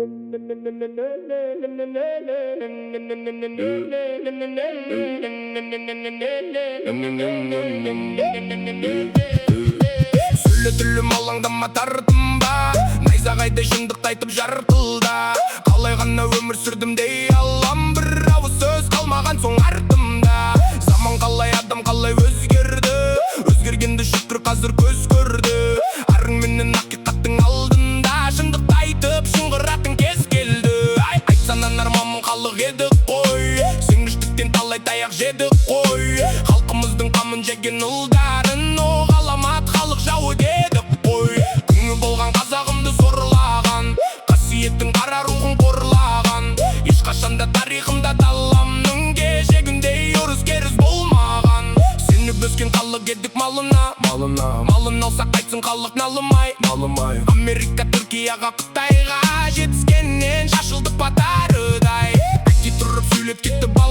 Түрлі алаңдама тартымба, найзағайдай шындықты айтып жарқылда. Қалай ғана өмір сүрдім дей алам, бір ауыз сөз қалмаған соң артымда. Заман қалай, адам қалай өзгерді, өзгергенді шүкір қазір көз көрді. Арың менен ақиқаттың алдында, шындықты айтып шыңғыратын кез келді. Айтсанан армамын халық еді қой, сенгіштіктен талай таяқ жеді қой. Халқымыздың қамын жеген ұлдарын, о ғаламат халық жауы деді қой. Күңі болған қазағымды сорлаған, қасиеттің қара рухын қорлаған. Ешқашанда тарихымда даламның кешегіндей ұрыс керіс болмаған. Сені бөскен халық едік малына, малын алсақ қайтсын халық налымай. Америка, Түркияға, Қытайға жетіскеннен шашылдық батарыдай. Әйтей тұрып сөйлеп кетті бала.